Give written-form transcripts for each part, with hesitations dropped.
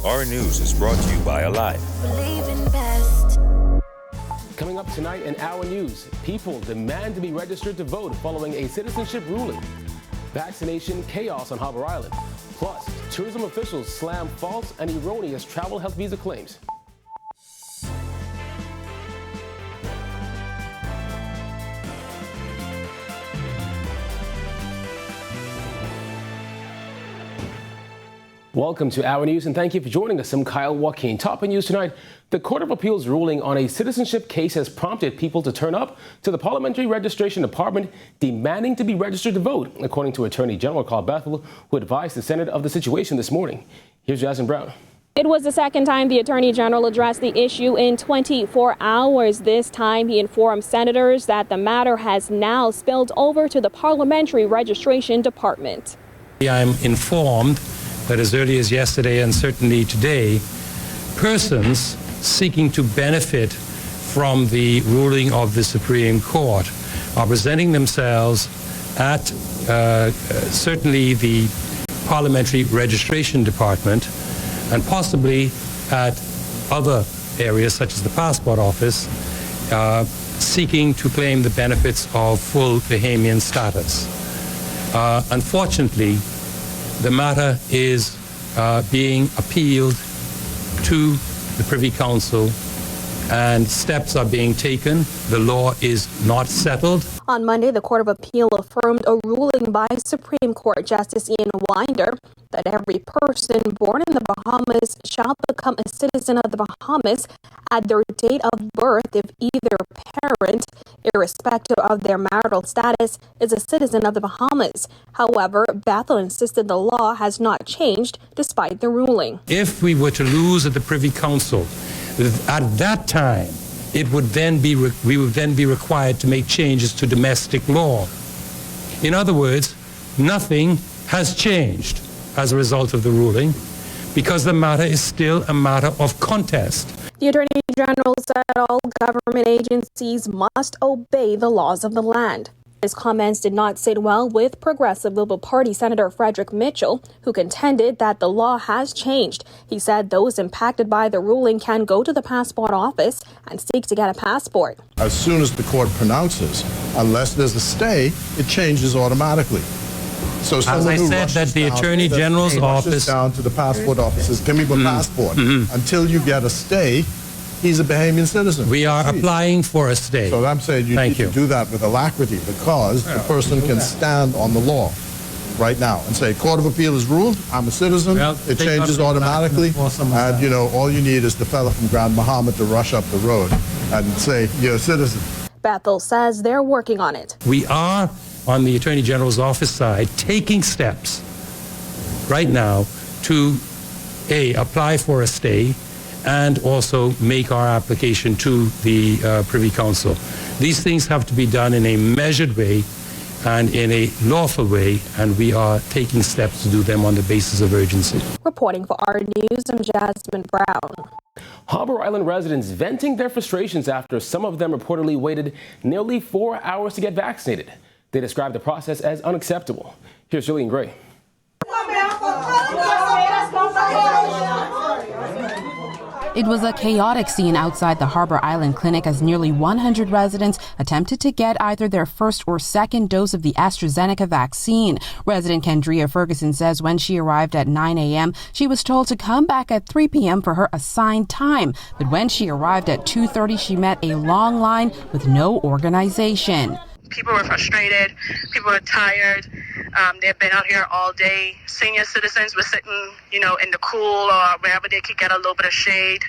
Our news is brought to you by Alive. Coming up tonight in Our News, people demand to be registered to vote following a citizenship ruling. Vaccination chaos on Harbor Island. Plus, tourism officials slam false and erroneous travel health visa claims. Welcome to Our News, and thank you for joining us. I'm Kyle Joaquin. Top news tonight, the Court of Appeals ruling on a citizenship case has prompted people to turn up to the Parliamentary Registration Department demanding to be registered to vote, according to Attorney General Carl Bethel, who advised the Senate of the situation this morning. Here's Jasmine Brown. It was the second time the Attorney General addressed the issue in 24 hours. This time, he informed senators that the matter has now spilled over to the Parliamentary Registration Department. I'm informed that as early as yesterday and certainly today, persons seeking to benefit from the ruling of the Supreme Court are presenting themselves at certainly the Parliamentary Registration Department and possibly at other areas such as the Passport Office, seeking to claim the benefits of full Bahamian status. Unfortunately, the matter is being appealed to the Privy Council and steps are being taken. The law is not settled. On Monday, the Court of Appeal affirmed a ruling by Supreme Court Justice Ian Winder that every person born in the Bahamas shall become a citizen of the Bahamas at their date of birth if either parent, irrespective of their marital status, is a citizen of the Bahamas. However, Bethel insisted the law has not changed despite the ruling. If we were to lose at the Privy Council, at that time, we would then be required to make changes to domestic law. In other words, nothing has changed as a result of the ruling because the matter is still a matter of contest. The Attorney General said all government agencies must obey the laws of the land. His comments did not sit well with Progressive Liberal Party Senator Frederick Mitchell, who contended that the law has changed. He said those impacted by the ruling can go to the passport office and seek to get a passport. As soon as the court pronounces, unless there's a stay, it changes automatically. So as I said, that the Attorney General's office down to the passport offices, give me my passport. Until you get a stay, he's a Bahamian citizen. We are applying for a stay. So I'm saying you need to do that with alacrity because the person can stand on the law right now and say, Court of Appeal has ruled, I'm a citizen, it changes automatically, and you know, all you need is the fella from Grand Bahama to rush up the road and say, you're a citizen. Bethel says they're working on it. We are, on the Attorney General's office side, taking steps right now to, A, apply for a stay, and also make our application to the Privy Council. These things have to be done in a measured way and in a lawful way, and we are taking steps to do them on the basis of urgency. Reporting for Our News, I'm Jasmine Brown. Harbor Island residents venting their frustrations after some of them reportedly waited nearly 4 hours to get vaccinated. They described the process as unacceptable. Here's Julian Gray. It was a chaotic scene outside the Harbor Island Clinic as nearly 100 residents attempted to get either their first or second dose of the AstraZeneca vaccine. Resident Kendria Ferguson says when she arrived at 9 a.m., she was told to come back at 3 p.m. for her assigned time. But when she arrived at 2:30, she met a long line with no organization. People were frustrated. People were tired. They've been out here all day. Senior citizens were sitting, in the cool or wherever they could get a little bit of shade.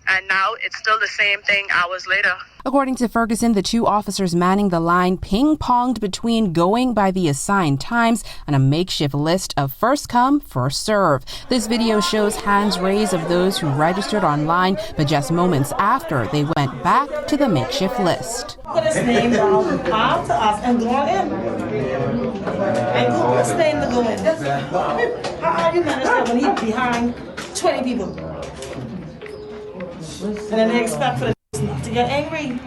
And now it's still the same thing hours later. According to Ferguson, the two officers manning the line ping-ponged between going by the assigned times and a makeshift list of first come, first serve. This video shows hands raised of those who registered online, but just moments after, they went back to the makeshift list. Put his name down out to us and go in. And who was name to go in? How are you manage that when he's behind 20 people? And then they expect for the not to get angry.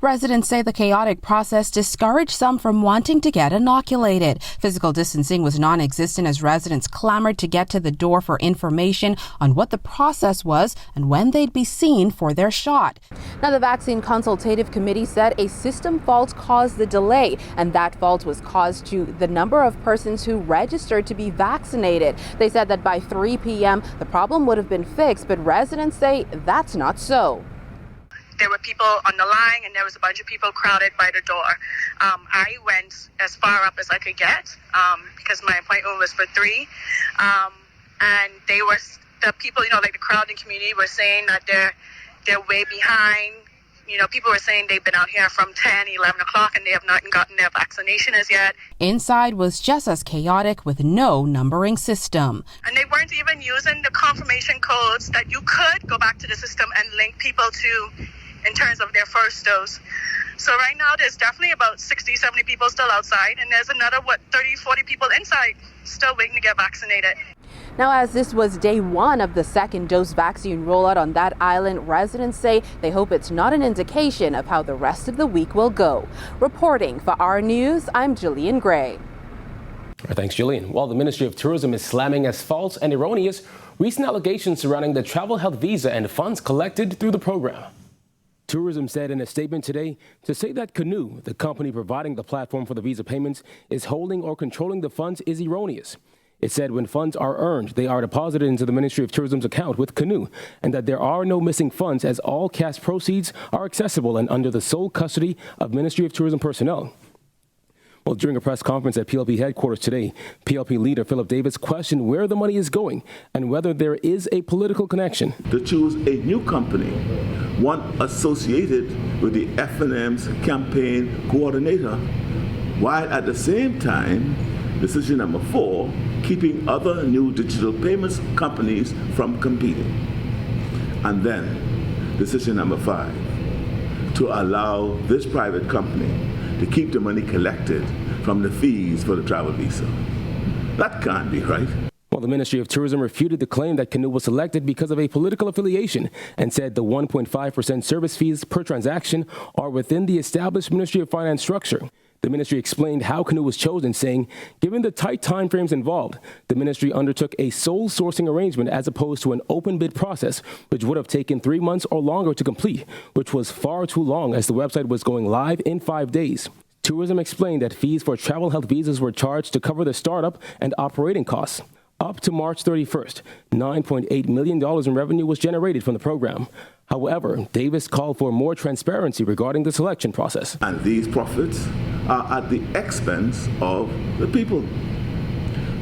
Residents say the chaotic process discouraged some from wanting to get inoculated. Physical distancing was non-existent as residents clamored to get to the door for information on what the process was and when they'd be seen for their shot. Now, the Vaccine Consultative Committee said a system fault caused the delay, and that fault was caused to the number of persons who registered to be vaccinated. They said that by 3 p.m. the problem would have been fixed, but residents say that's not so. There were people on the line, and there was a bunch of people crowded by the door. I went as far up as I could get because my appointment was for 3. And the people, like the crowd and community were saying that they're way behind. People were saying they've been out here from 10, 11 o'clock, and they have not gotten their vaccination as yet. Inside was just as chaotic with no numbering system. And they weren't even using the confirmation codes that you could go back to the system and link people to in terms of their first dose. So right now there's definitely about 60, 70 people still outside, and there's another, 30, 40 people inside still waiting to get vaccinated. Now, as this was day 1 of the second dose vaccine rollout on that island, residents say they hope it's not an indication of how the rest of the week will go. Reporting for our news, I'm Jillian Gray. Thanks, Jillian. While the Ministry of Tourism is slamming as false and erroneous recent allegations surrounding the travel health visa and funds collected through the program. Tourism said in a statement today to say that Canoe, the company providing the platform for the visa payments, is holding or controlling the funds is erroneous. It said when funds are earned, they are deposited into the Ministry of Tourism's account with Canoe, and that there are no missing funds as all cash proceeds are accessible and under the sole custody of Ministry of Tourism personnel. Well, during a press conference at PLP headquarters today, PLP leader Philip Davis questioned where the money is going and whether there is a political connection. To choose a new company, one associated with the FNM's campaign coordinator, while at the same time, decision number 4, keeping other new digital payments companies from competing. And then, decision number 5, to allow this private company to keep the money collected from the fees for the travel visa. That can't be right. Well, the Ministry of Tourism refuted the claim that Canoe was selected because of a political affiliation and said the 1.5% service fees per transaction are within the established Ministry of Finance structure. The ministry explained how Canoe was chosen, saying, given the tight timeframes involved, the ministry undertook a sole sourcing arrangement as opposed to an open bid process, which would have taken 3 months or longer to complete, which was far too long as the website was going live in 5 days. Tourism explained that fees for travel health visas were charged to cover the startup and operating costs. Up to March 31st, $9.8 million in revenue was generated from the program. However, Davis called for more transparency regarding the selection process. And these profits are at the expense of the people.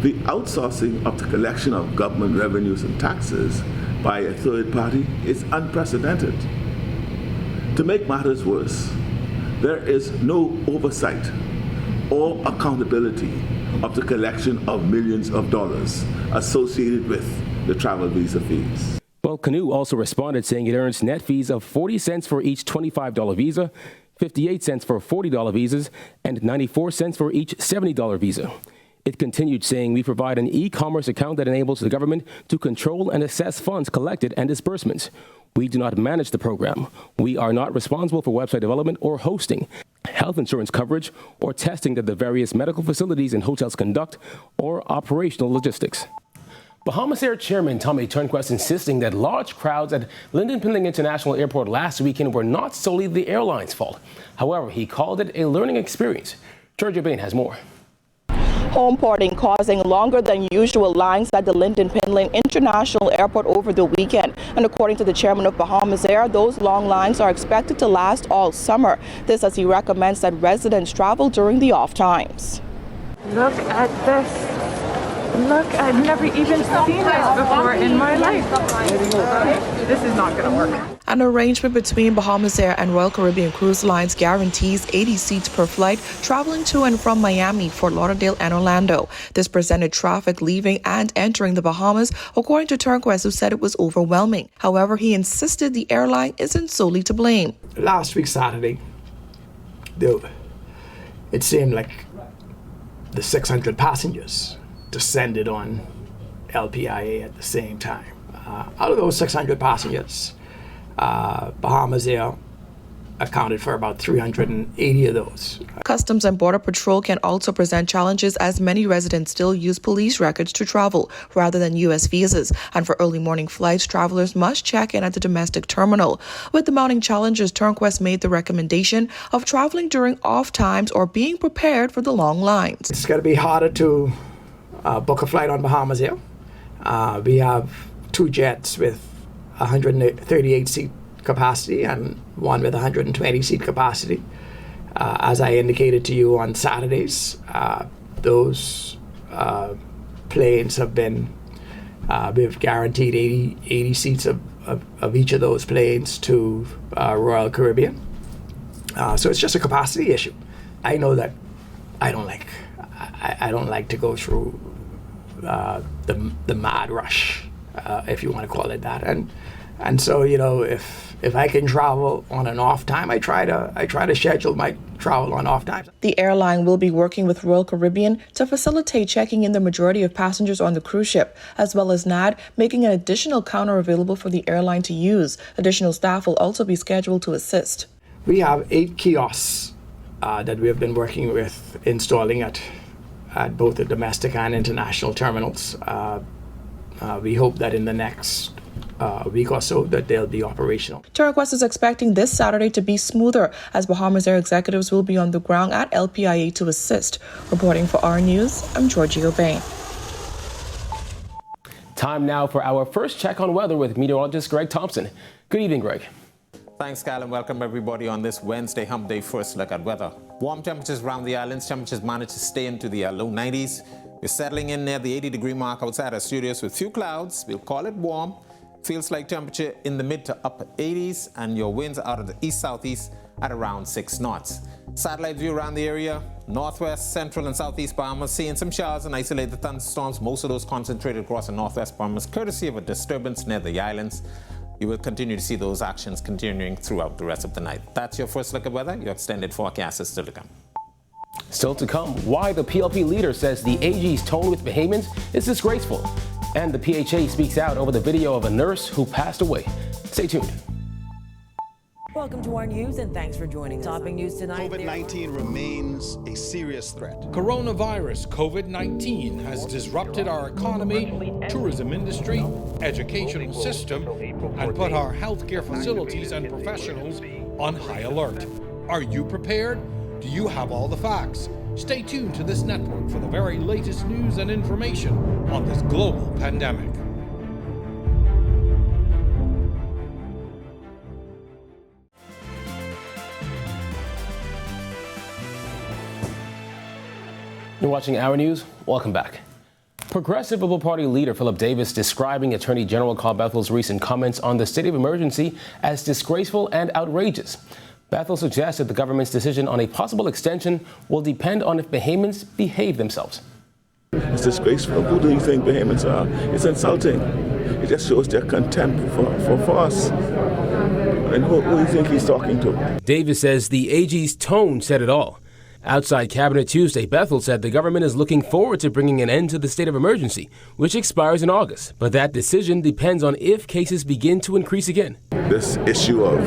The outsourcing of the collection of government revenues and taxes by a third party is unprecedented. To make matters worse, there is no oversight or accountability of the collection of millions of dollars associated with the travel visa fees. Well, Canoe also responded saying it earns net fees of 40 cents for each $25 visa, 58 cents for $40 visas, and 94 cents for each $70 visa. It continued saying we provide an e-commerce account that enables the government to control and assess funds collected and disbursements. We do not manage the program. We are not responsible for website development or hosting, health insurance coverage, or testing that the various medical facilities and hotels conduct, or operational logistics. Bahamas Air Chairman Tommy Turnquest insisting that large crowds at Lynden Pindling International Airport last weekend were not solely the airline's fault. However, he called it a learning experience. Georgia Bain has more. Homeporting causing longer than usual lines at the Lynden Pindling International Airport over the weekend. And according to the chairman of Bahamas Air, those long lines are expected to last all summer. This as he recommends that residents travel during the off times. Look at this. Look, I've never even seen this before in my life. This is not going to work. An arrangement between Bahamas Air and Royal Caribbean Cruise Lines guarantees 80 seats per flight traveling to and from Miami, Fort Lauderdale, and Orlando. This presented traffic leaving and entering the Bahamas, according to Turnquest, who said it was overwhelming. However, he insisted the airline isn't solely to blame. Last week, Saturday, it seemed like the 600 passengers descended on LPIA at the same time. Out of those 600 passengers, Bahamas Air accounted for about 380 of those. Customs and Border Patrol can also present challenges as many residents still use police records to travel rather than U.S. visas. And for early morning flights, travelers must check in at the domestic terminal. With the mounting challenges, Turnquest made the recommendation of traveling during off times or being prepared for the long lines. It's going to be harder to book a flight on Bahamas Air. We have 2 jets with 138-seat capacity and one with 120-seat capacity. As I indicated to you on Saturdays, those planes have been, we've guaranteed 80 seats of each of those planes to Royal Caribbean. So it's just a capacity issue. I know that I don't like to go through the mad rush, if you want to call it that, and so if I can travel on an off time, I try to schedule my travel on off times. The airline will be working with Royal Caribbean to facilitate checking in the majority of passengers on the cruise ship, as well as NAD making an additional counter available for the airline to use. Additional staff will also be scheduled to assist. We have 8 kiosks that we have been working with installing at both the domestic and international terminals. We hope that in the next week or so that they'll be operational. Turnquest is expecting this Saturday to be smoother as Bahamas Air executives will be on the ground at LPIA to assist. Reporting for our News, I'm Georgie O'Bain. Time now for our first check on weather with meteorologist Greg Thompson. Good evening, Greg. Thanks, Kyle, and welcome everybody on this Wednesday hump day first look at weather. Warm temperatures around the islands. Temperatures managed to stay into the low 90s. We're settling in near the 80-degree mark outside our studios with few clouds. We'll call it warm. Feels like temperature in the mid to upper 80s, and your winds out of the east-southeast at around 6 knots. Satellite view around the area, northwest, central, and southeast Bahamas, seeing some showers and isolated thunderstorms, most of those concentrated across the northwest Bahamas, courtesy of a disturbance near the islands. You will continue to see those actions continuing throughout the rest of the night. That's your first look at weather. Your extended forecast is still to come. Still to come, why the PLP leader says the AG's tone with Bahamians is disgraceful. And the PHA speaks out over the video of a nurse who passed away. Stay tuned. Welcome to our news and thanks for joining us. Topping news tonight. COVID-19 remains a serious threat. Coronavirus COVID-19 has disrupted our economy, tourism industry, educational system, and put our healthcare facilities and professionals on high alert. Are you prepared? Do you have all the facts? Stay tuned to this network for the very latest news and information on this global pandemic. You're watching Our News. Welcome back. Progressive Liberal Party leader Philip Davis describing Attorney General Carl Bethel's recent comments on the state of emergency as disgraceful and outrageous. Bethel suggests that the government's decision on a possible extension will depend on if Bahamians behave themselves. It's disgraceful. Who do you think Bahamians are? It's insulting. It just shows their contempt for us. And who do you think he's talking to? Davis says the AG's tone said it all. Outside Cabinet Tuesday, Bethel said the government is looking forward to bringing an end to the state of emergency, which expires in August. But that decision depends on if cases begin to increase again. This issue of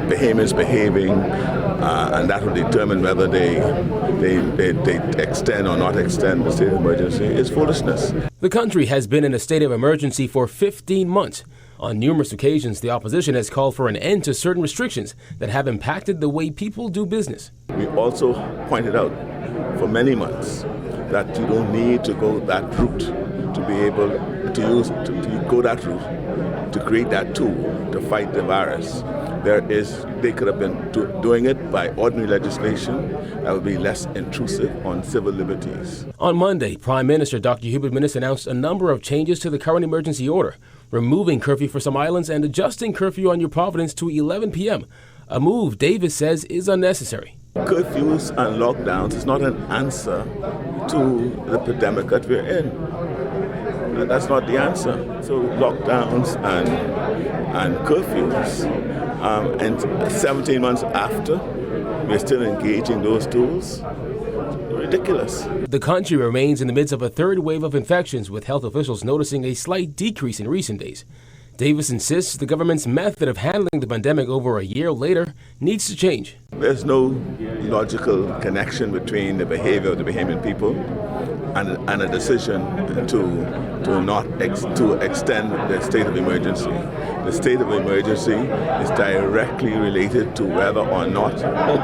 Bahamians behaving, and that will determine whether they extend or not extend the state of emergency, is foolishness. The country has been in a state of emergency for 15 months. On numerous occasions, the opposition has called for an end to certain restrictions that have impacted the way people do business. We also pointed out for many months that you don't need to go that route to be able to go that route to create that tool to fight the virus. They could have been doing it by ordinary legislation that would be less intrusive on civil liberties. On Monday, Prime Minister Dr. Hubert Minnis announced a number of changes to the current emergency order, removing curfew for some islands and adjusting curfew on New Providence to 11 p.m., a move Davis says is unnecessary. Curfews and lockdowns is not an answer to the pandemic that we're in. That's not the answer. So lockdowns and curfews, and 17 months after, we're still engaging those tools. Ridiculous. The country remains in the midst of a third wave of infections, with health officials noticing a slight decrease in recent days. Davis insists the government's method of handling the pandemic over a year later needs to change. There's no logical connection between the behavior of the Bahamian people and a decision to extend the state of emergency. The state of emergency is directly related to whether or not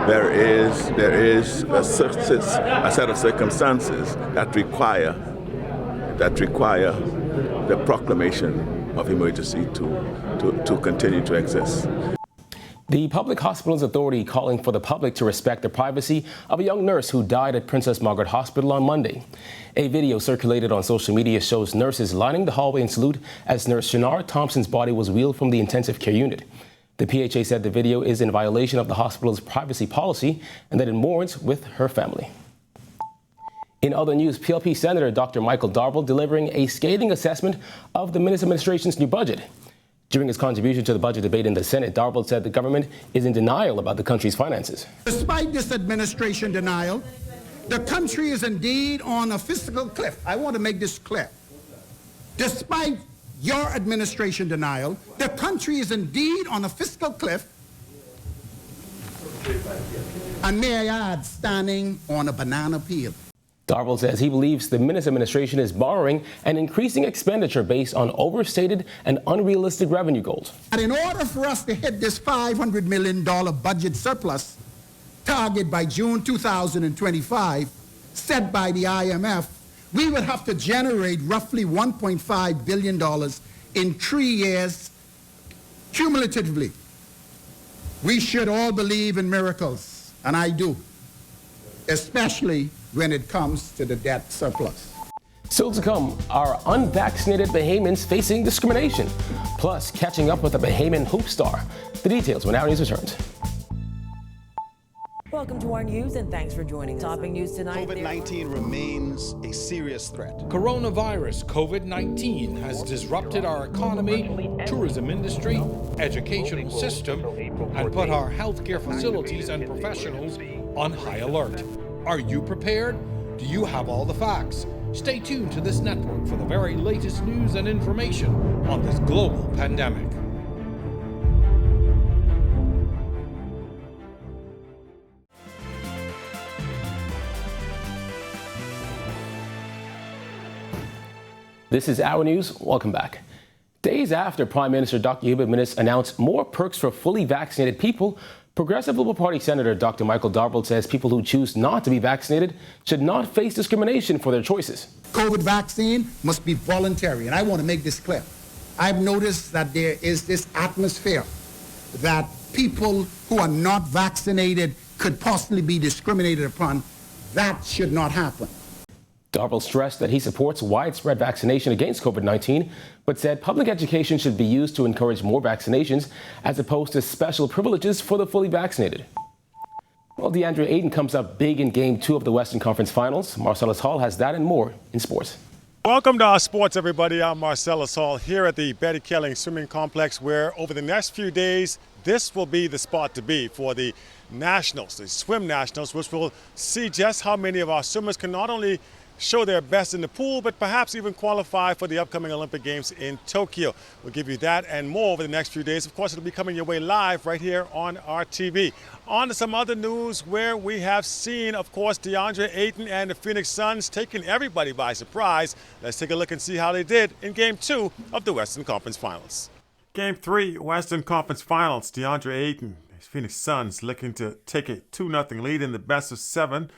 there is a set of circumstances that require the proclamation of emergency to continue to exist. The Public Hospitals Authority calling for the public to respect the privacy of a young nurse who died at Princess Margaret Hospital on Monday. A video circulated on social media shows nurses lining the hallway in salute as nurse Shanara Thompson's body was wheeled from the intensive care unit. The PHA said the video is in violation of the hospital's privacy policy and that it mourns with her family. In other news, PLP Senator Dr. Michael Darville delivering a scathing assessment of the Minnis administration's new budget. During his contribution to the budget debate in the Senate, Darville said the government is in denial about the country's finances. Despite this administration denial, the country is indeed on a fiscal cliff. I want to make this clear. Despite your administration denial, the country is indeed on a fiscal cliff, and may I add, standing on a banana peel. Darville says he believes the Minnis administration is borrowing and increasing expenditure based on overstated and unrealistic revenue goals. And in order for us to hit this $500 million budget surplus target by June 2025, set by the IMF, we would have to generate roughly $1.5 billion in 3 years cumulatively. We should all believe in miracles, and I do, especially when it comes to the debt surplus. Still to come, are unvaccinated Bahamians facing discrimination? Plus, catching up with a Bahamian hoop star. The details when Our News returns. Welcome to our news and thanks for joining us. Topping news tonight. COVID-19 remains a serious threat. Coronavirus COVID-19 has disrupted our economy, tourism industry, educational system, and put our healthcare facilities and professionals on high alert. Are you prepared? Do you have all the facts? Stay tuned to this network for the very latest news and information on this global pandemic. This is Our News. Welcome back. Days after Prime Minister Dr. Hubert Minnis announced more perks for fully vaccinated people, Progressive Liberal Party Senator Dr. Michael Darville says people who choose not to be vaccinated should not face discrimination for their choices. COVID vaccine must be voluntary, and I want to make this clear. I've noticed that there is this atmosphere that people who are not vaccinated could possibly be discriminated upon. That should not happen. Darville stressed that he supports widespread vaccination against COVID-19, but said public education should be used to encourage more vaccinations as opposed to special privileges for the fully vaccinated. Well, DeAndre Ayton comes up big in Game 2 of the Western Conference Finals. Marcellus Hall has that and more in sports. Welcome to our sports, everybody. I'm Marcellus Hall here at the Betty Kelling Swimming Complex, where over the next few days, this will be the spot to be for the Nationals, the Swim Nationals, which will see just how many of our swimmers can not only show their best in the pool, but perhaps even qualify for the upcoming Olympic Games in Tokyo. We'll give you that and more over the next few days. Of course, it'll be coming your way live right here on our TV. On to some other news where we have seen, of course, DeAndre Ayton and the Phoenix Suns taking everybody by surprise. Let's take a look and see how they did in Game 2 of the Western Conference Finals. Game 3, Western Conference Finals. DeAndre Ayton, Phoenix Suns looking to take a 2-0 lead in the best of 7.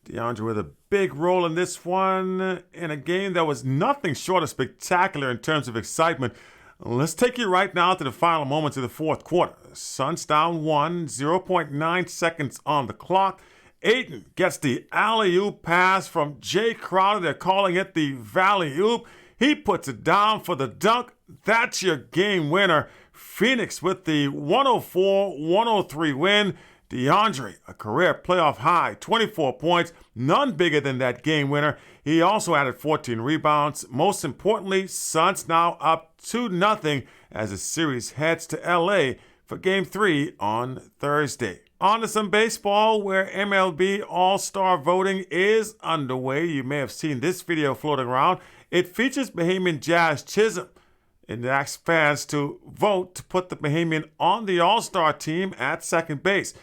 DeAndre with a big role in this one in a game that was nothing short of spectacular in terms of excitement. Let's take you right now to the final moments of the fourth quarter. Suns down 1, 0.9 seconds on the clock. Ayton gets the alley-oop pass from Jay Crowder. They're calling it the Valley-oop. He puts it down for the dunk. That's your game winner. Phoenix with the 104-103 win. DeAndre, a career playoff high, 24 points, none bigger than that game winner. He also added 14 rebounds. Most importantly, Suns now up 2-0 as the series heads to LA for Game 3 on Thursday. On to some baseball where MLB All-Star voting is underway. You may have seen this video floating around. It features Bahamian Jazz Chisholm and asks fans to vote to put the Bahamian on the All-Star team at second base.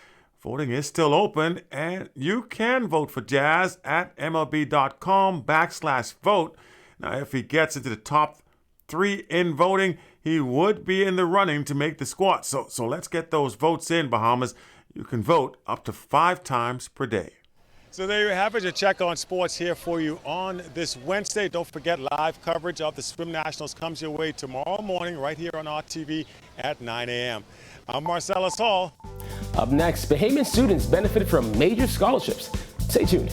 Voting is still open, and you can vote for Jazz at MLB.com/vote. Now, if he gets into the top 3 in voting, he would be in the running to make the squad. So let's get those votes in, Bahamas. You can vote up to 5 times per day. So there you have it, your check on sports here for you on this Wednesday. Don't forget, live coverage of the Swim Nationals comes your way tomorrow morning right here on RTV at 9 a.m. I'm Marcellus Hall. Up next, Bahamian students benefited from major scholarships. Stay tuned.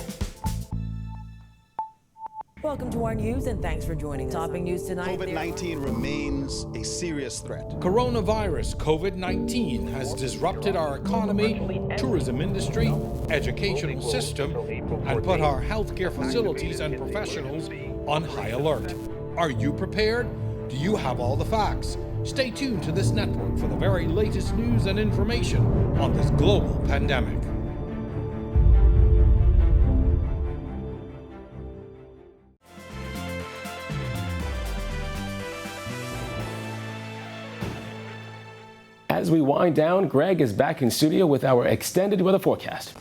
Welcome to our news and thanks for joining us. Topping news tonight. COVID-19 remains a serious threat. Coronavirus COVID-19 has disrupted our economy, tourism industry, educational system, and put our healthcare facilities and professionals on high alert. Are you prepared? Do you have all the facts? Stay tuned to this network for the very latest news and information on this global pandemic. As we wind down, Greg is back in studio with our extended weather forecast.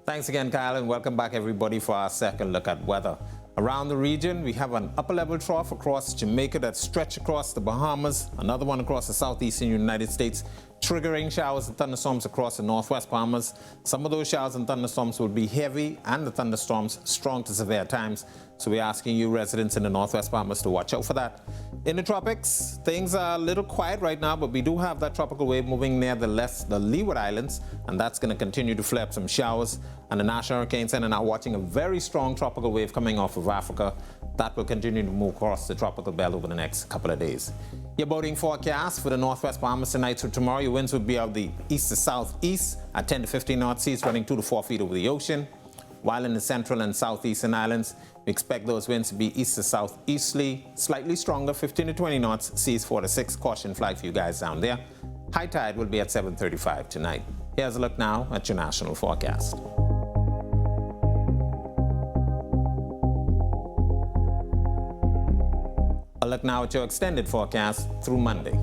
Thanks again, Kyle, and welcome back, everybody, for our second look at weather. Around the region, we have an upper-level trough across Jamaica that stretches across the Bahamas, another one across the southeastern United States, triggering showers and thunderstorms across the northwest Bahamas. Some of those showers and thunderstorms will be heavy, and the thunderstorms strong to severe at times. So we're asking you residents in the northwest Bahamas to watch out for that. In the tropics, things are a little quiet right now, but we do have that tropical wave moving near the Leeward Islands, and that's going to continue to flare up some showers. And the National Hurricane Center now watching a very strong tropical wave coming off of Africa. That will continue to move across the tropical belt over the next couple of days. Your boating forecast for the northwest Bahamas tonight through tomorrow, your winds will be of the east to southeast at 10 to 15 knot seas, running 2 to 4 feet over the ocean. While in the central and southeastern islands, we expect those winds to be east to southeasterly, slightly stronger, 15 to 20 knots, seas 4 to 6. Caution flag for you guys down there. High tide will be at 7:35 tonight. Here's a look now at your national forecast. A look now at your extended forecast through Monday.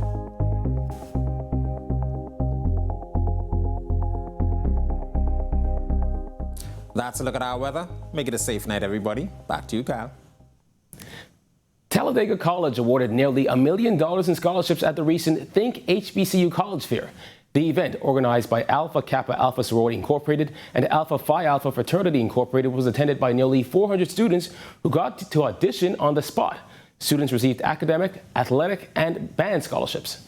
That's a look at our weather. Make it a safe night, everybody. Back to you, Kyle. Talladega College awarded nearly $1 million in scholarships at the recent Think HBCU College Fair. The event, organized by Alpha Kappa Alpha Sorority Incorporated and Alpha Phi Alpha Fraternity Incorporated, was attended by nearly 400 students who got to audition on the spot. Students received academic, athletic, and band scholarships.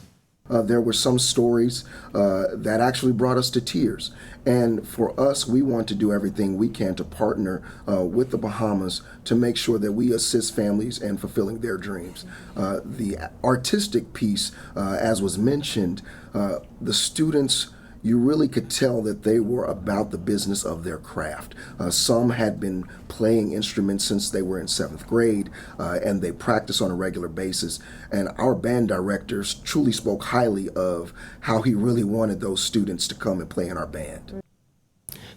There were some stories that actually brought us to tears. And for us, we want to do everything we can to partner with the Bahamas to make sure that we assist families in fulfilling their dreams. The artistic piece, as was mentioned, the students, you really could tell that they were about the business of their craft. Some had been playing instruments since they were in 7th grade, and they practice on a regular basis. And our band directors truly spoke highly of how he really wanted those students to come and play in our band.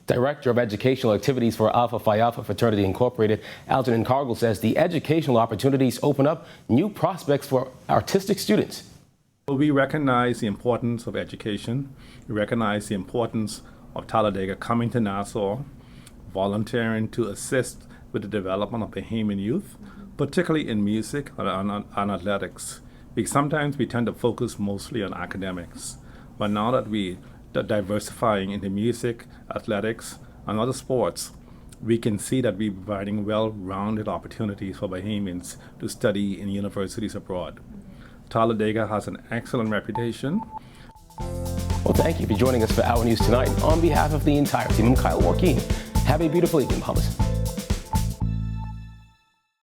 Director of Educational Activities for Alpha Phi Alpha Fraternity Incorporated, Algernon Cargill, says the educational opportunities open up new prospects for artistic students. We recognize the importance of education. We recognize the importance of Talladega coming to Nassau, volunteering to assist with the development of Bahamian youth, particularly in music and athletics. Sometimes we tend to focus mostly on academics, but now that we are diversifying into music, athletics, and other sports, we can see that we're providing well-rounded opportunities for Bahamians to study in universities abroad. Talladega has an excellent reputation. Well, thank you for joining us for Our News Tonight. On behalf of the entire team, I'm Kyle Joaquin. Have a beautiful evening, Bahamas.